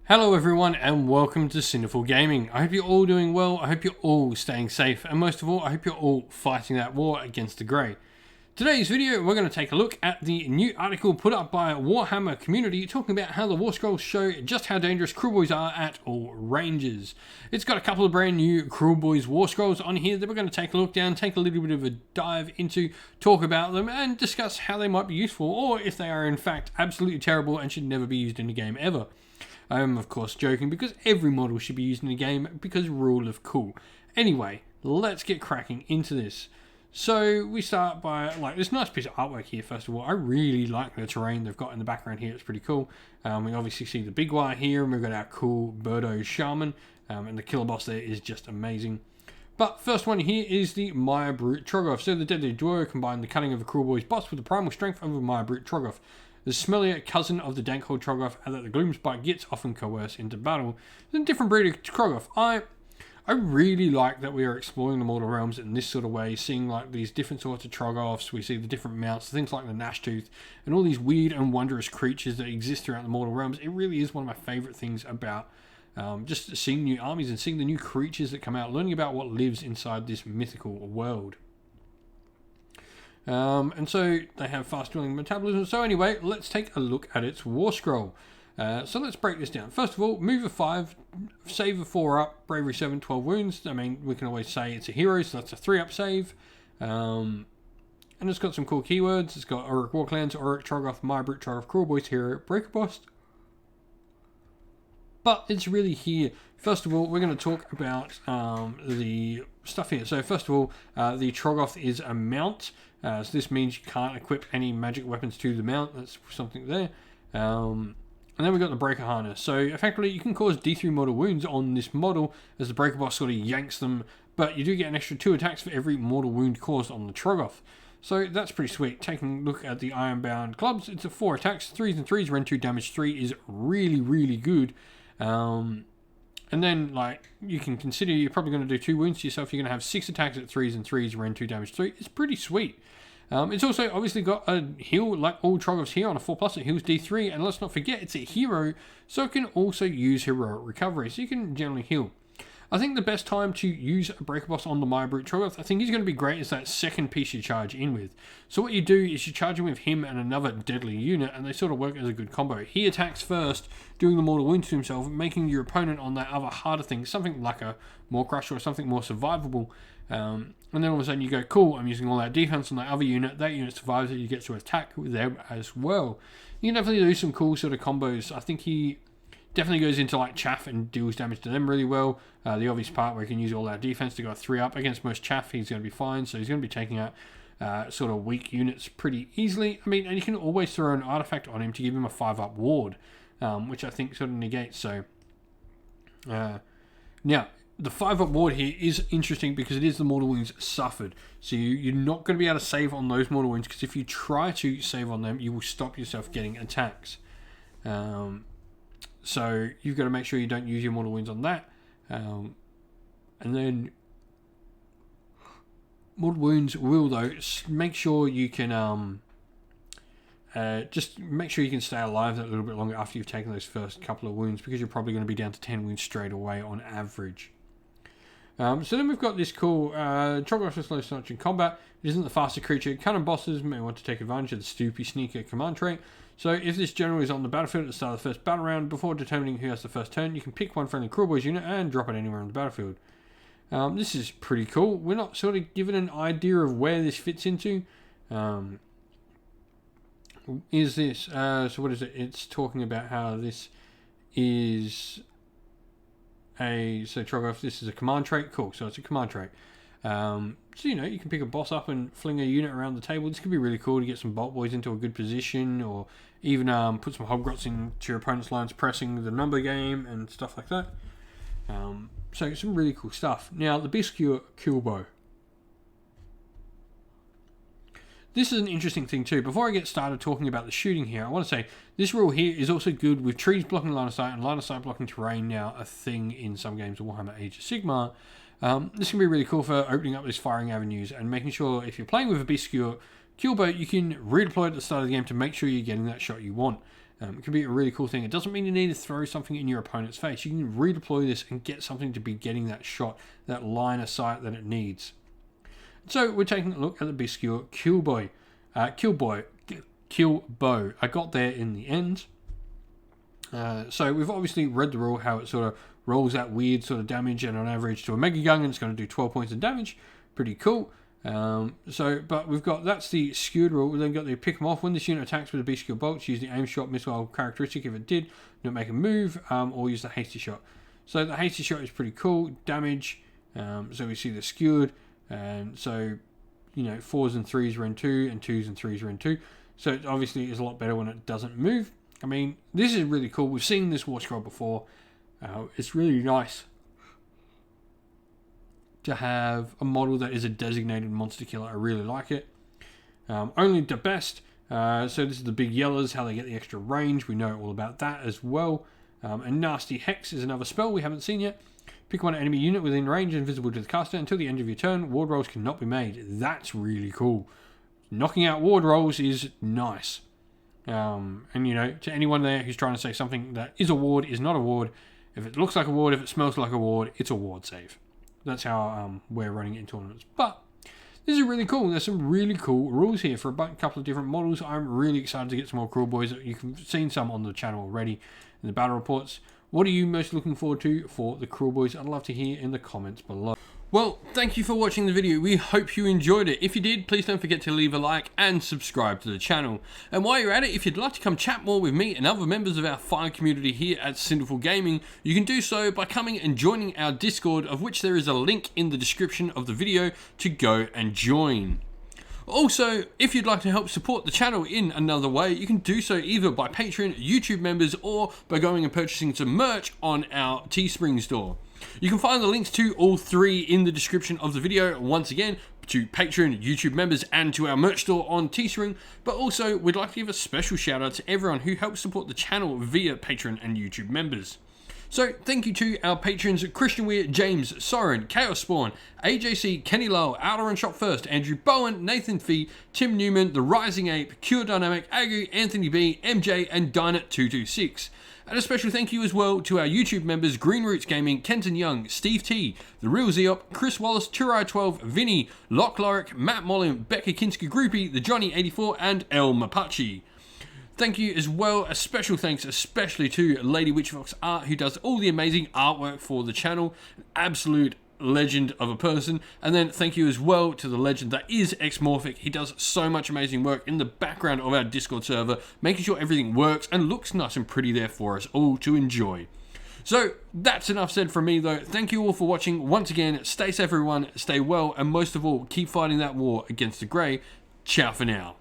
Hello everyone and welcome to Cinderfall Gaming. I hope you're all doing well, I hope you're all staying safe, and most of all, I hope you're all fighting that war against the Grey. Today's video, we're going to take a look at the new article put up by Warhammer community talking about how the Warscrolls show just how dangerous Kruleboyz are at all ranges. It's got a couple of brand new Kruleboyz Warscrolls on here that we're going to take a look down, take a little bit of a dive into, talk about them, and discuss how they might be useful, or if they are in fact absolutely terrible and should never be used in a game ever. I am of course joking because every model should be used in a game because rule of cool. Anyway, let's get cracking into this. So we start by this nice piece of artwork here. First of all, I really like the terrain they've got in the background here. It's pretty cool. We obviously see the big wire here, and we've got our cool Birdo Shaman, and the killer boss there is just amazing. But first one here is the Mirebrute Troggoth. So the deadly duo combine the cunning of a Kruleboyz boss with the primal strength of a Mirebrute Troggoth. The smellier cousin of the Dankhold Troggoth that the Gloomspike gets often coerce into battle. It's a different breed of Troggoth. I really like that we are exploring the Mortal Realms in this sort of way, seeing like these different sorts of Troggoths. We see the different mounts, things like the Gnashtooth, and all these weird and wondrous creatures that exist throughout the Mortal Realms. It really is one of my favourite things about just seeing new armies and seeing the new creatures that come out, learning about what lives inside this mythical world. And so they have fast-dwelling metabolism. So anyway, let's take a look at its War Scroll. So let's break this down. First of all, move a 5, save a 4 up, bravery 7, 12 wounds. I mean, we can always say it's a hero, so that's a 3 up save. And it's got some cool keywords. It's got Auric Warclans, Auric Troggoth, Mirebrute Troggoth, Kruleboyz, Hero, Breaker Boss. But it's really here. First of all, we're going to talk about the stuff here. So first of all, the Troggoth is a mount. So this means you can't equip any magic weapons to the mount. That's something there. And then we've got the Breaker Harness. So effectively, you can cause D3 mortal wounds on this model as the Breaker Boss sort of yanks them. But you do get an extra 2 attacks for every mortal wound caused on the Troggoth. So that's pretty sweet. Taking a look at the Ironbound Clubs, it's a 4 attacks, 3s and 3s, rend 2, damage 3 is really, really good. And then, you can consider you're probably going to do 2 wounds to yourself. You're going to have 6 attacks at 3s and 3s, rend 2, damage 3. It's pretty sweet. It's also obviously got a heal, like all Troggoths here on a 4+, it heals D3. And let's not forget, it's a hero, so it can also use heroic recovery. So you can generally heal. I think the best time to use a Breaker Boss on the Mirebrute Troggoth, I think he's going to be great, is that second piece you charge in with. So what you do is you charge in with him and another deadly unit, and they sort of work as a good combo. He attacks first, doing the mortal wounds to himself, making your opponent on that other harder thing, something like a Maw-Crusher or something more survivable. And then all of a sudden you go, cool, I'm using all that defense on that other unit, that unit survives it, you get to attack with them as well. You can definitely do some cool sort of combos. I think he definitely goes into chaff and deals damage to them really well. The obvious part where he can use all that defense to go 3 up against most chaff, he's going to be fine. So he's going to be taking out sort of weak units pretty easily. I mean, and you can always throw an artifact on him to give him a 5 up ward, which I think sort of negates. So now the 5 up ward here is interesting because it is the mortal wounds suffered. So you're not going to be able to save on those mortal wounds, because if you try to save on them, you will stop yourself getting attacks. So you've got to make sure you don't use your mortal wounds on that. And then mortal wounds will, though, make sure you can just make sure you can stay alive that little bit longer after you've taken those first couple of wounds, because you're probably going to be down to 10 wounds straight away on average. So then we've got this cool Troggoth is slow so much in combat. It isn't the faster creature. Cunning bosses may want to take advantage of the Stoopy Sneaker command trait. So if this general is on the battlefield at the start of the first battle round, before determining who has the first turn, you can pick one friendly Kruleboyz unit and drop it anywhere on the battlefield. This is pretty cool. We're not sort of given an idea of where this fits into. Is this... so what is it? It's talking about how this is... So Troggoth, this is a command trait. Cool, so it's a command trait. So, you can pick a boss up and fling a unit around the table. This could be really cool to get some Bolt Boys into a good position, or even put some Hobgrots into your opponent's lines, pressing the number game and stuff like that. So some really cool stuff. Now, the Biscure Killbow. This is an interesting thing too. Before I get started talking about the shooting here, I want to say this rule here is also good with trees blocking line of sight and line of sight blocking terrain, now a thing in some games of Warhammer Age of Sigmar. This can be really cool for opening up these firing avenues and making sure if you're playing with a Biscure Killbow, you can redeploy at the start of the game to make sure you're getting that shot you want. It can be a really cool thing. It doesn't mean you need to throw something in your opponent's face. You can redeploy this and get something to be getting that shot, that line of sight that it needs. So we're taking a look at the obscure Killbow. Killbow. I got there in the end. So we've obviously read the rule, how it sort of rolls that weird sort of damage, and on average to a Mega Gun, and it's going to do 12 points of damage. Pretty cool. But we've got, that's the skewed rule. We've then got the pick them off. When this unit attacks with a bestial bolts, use the aim shot missile characteristic. If it did, not make a move, or use the hasty shot. So the hasty shot is pretty cool. Damage. So we see the skewed, and so 4s and 3s are in 2, and 2s and 3s are in 2. So it obviously is a lot better when it doesn't move. I mean, this is really cool. We've seen this Warscroll before. It's really nice to have a model that is a designated monster killer. I really like it. Only the best. So this is the big yellers, how they get the extra range. We know all about that as well. And Nasty Hex is another spell we haven't seen yet. Pick one enemy unit within range and visible to the caster until the end of your turn. Ward rolls cannot be made. That's really cool. Knocking out ward rolls is nice. And to anyone there who's trying to say something that is a ward is not a ward, if it looks like a ward, if it smells like a ward, it's a ward save. That's how we're running it in tournaments. But this is really cool. There's some really cool rules here for a couple of different models. I'm really excited to get some more Kruleboyz. You've seen some on the channel already in the battle reports. What are you most looking forward to for the Kruleboyz? I'd love to hear in the comments below. Well, thank you for watching the video. We hope you enjoyed it. If you did, please don't forget to leave a like and subscribe to the channel. And while you're at it, if you'd like to come chat more with me and other members of our fine community here at Cinderfall Gaming, you can do so by coming and joining our Discord, of which there is a link in the description of the video to go and join. Also, if you'd like to help support the channel in another way, you can do so either by Patreon, YouTube members, or by going and purchasing some merch on our Teespring store. You can find the links to all three in the description of the video, once again, to Patreon, YouTube members, and to our merch store on Teespring. But also, we'd like to give a special shout out to everyone who helps support the channel via Patreon and YouTube members. So, thank you to our patrons Christian Weir, James, Soren, Chaos Spawn, AJC, Kenny Lowell, Outer and Shot First, Andrew Bowen, Nathan Fee, Tim Newman, The Rising Ape, Cure Dynamic, Agu, Anthony B, MJ, and Dynat226. And a special thank you as well to our YouTube members Green Roots Gaming, Kenton Young, Steve T, The Real Zeop, Chris Wallace, Turai12, Vinny, Lock Lorick, Matt Mollin, Becca Kinski Groupie, The Johnny84, and El Mapache. Thank you as well, a special thanks especially to Lady Witchfox Art, who does all the amazing artwork for the channel. An absolute legend of a person. And then thank you as well to the legend that is Xmorphic. He does so much amazing work in the background of our Discord server, making sure everything works and looks nice and pretty there for us all to enjoy. So that's enough said from me though. Thank you all for watching. Once again, stay safe everyone, stay well, and most of all, keep fighting that war against the Grey. Ciao for now.